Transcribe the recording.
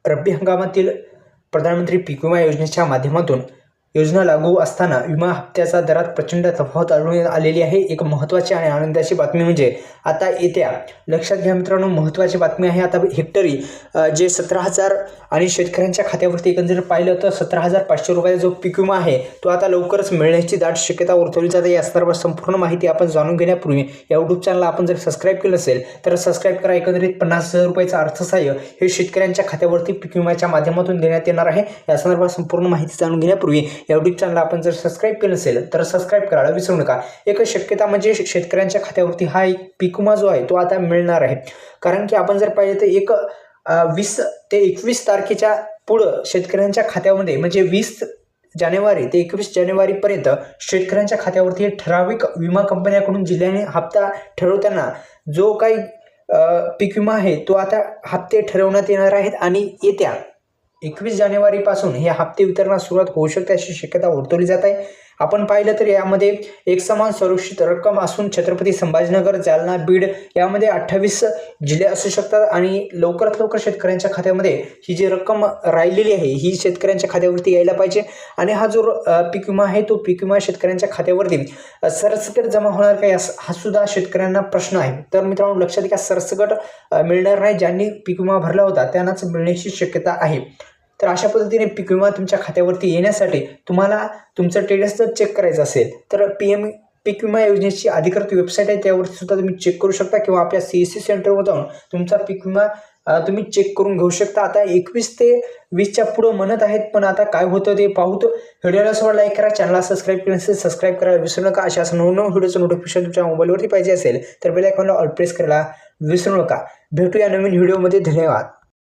रब्बी हंगामातील प्रधानमंत्री पीक विमा योजनेच्या माध्यमातून योजना लागू असताना विमा हप्त्याचा दरात प्रचंड तफावत आढळून आलेली आहे। एक महत्त्वाची आणि आनंदाची बातमी म्हणजे आता येत्या, लक्षात घ्या मित्रांनो, महत्त्वाची बातमी आहे। आता हेक्टरी जे 17,000 आणि शेतकऱ्यांच्या खात्यावरती एकंदरीत पाहिलं तर 17,500 रुपयाचा जो पीक विमा आहे तो आता लवकरच मिळण्याची दाट शक्यता वर्तवली जाते। या सर्व संपूर्ण माहिती आपण जाणून घेण्यापूर्वी या यूट्यूब चॅनलला आपण जर सबस्क्राईब केलं असेल तर सबस्क्राईब करा। एकंदरीत 50,000 रुपयाचं अर्थसहाय्य हे शेतकऱ्यांच्या खात्यावरती पीक विम्याच्या माध्यमातून देण्यात येणार आहे। या संदर्भात संपूर्ण माहिती जाणून घेण्यापूर्वी या यूट्यूब चॅनलला आपण जर सबस्क्राईब केलं असेल तर सबस्क्राईब करायला विसरू नका। एक शक्यता म्हणजे शेतकऱ्यांच्या खात्यावरती हा एक पीक विमा जो आहे तो आता मिळणार आहे। कारण की आपण जर पाहिलं तर 20 ते 21 तारखेच्या पुढं शेतकऱ्यांच्या खात्यामध्ये म्हणजे 20 जानेवारी ते 21 जानेवारीपर्यंत शेतकऱ्यांच्या खात्यावरती ठराविक विमा कंपन्याकडून जिल्ह्याने हप्ता ठरवताना जो काही पीक विमा आहे तो आता हप्ते ठरवण्यात येणार आहेत आणि येत्या 21 जानेवारीपासून हे हप्ते वितरणास सुरुवात होऊ शकते अशी शक्यता वर्तवली जात आहे। आपण पाहिलं तर यामध्ये एकसमान संरक्षित रक्कम असून छत्रपती संभाजीनगर, जालना, बीड यामध्ये 28 जिल्हे असू शकतात आणि लवकरात लवकर शेतकऱ्यांच्या खात्यामध्ये ही जी रक्कम राहिलेली आहे ही शेतकऱ्यांच्या खात्यावरती यायला पाहिजे। आणि हा जो पीक विमा आहे तो पीक विमा शेतकऱ्यांच्या खात्यावरती सरसकट जमा होणार का हा सुद्धा शेतकऱ्यांना प्रश्न आहे। तर मित्रांनो लक्षात घ्या, सरसकट मिळणार नाही, ज्यांनी पीक विमा भरला होता त्यांनाच मिळण्याची शक्यता आहे। तर अशा पद्धतीने पीक विमा तुमच्या खात्यावरती येण्यासाठी तुम्हाला तुमचं स्टेटस जर चेक करायचं असेल तर PM पीक विमा योजनेची अधिकृत वेबसाईट आहे त्यावरती सुद्धा तुम्ही चेक करू शकता किंवा आपल्या CSC सेंटरवर जाऊन तुमचा पीक विमा तुम्ही चेक करून घेऊ शकता। आता 21 ते 20च्या पुढं म्हणत आहेत, पण आता काय होतं ते पाहू। तर व्हिडिओला सोबत लाईक करा, चॅनलला सबस्क्राईब केलं नसेल सबस्क्राईब करायला विसरू नका। अशा नवनवीन व्हिडिओचं नोटिफिकेशन तुमच्या मोबाईलवरती पाहिजे असेल तर बेल आयकॉनला ऑल प्रेस करायला विसरू नका। भेटूया नवीन व्हिडिओमध्ये, धन्यवाद।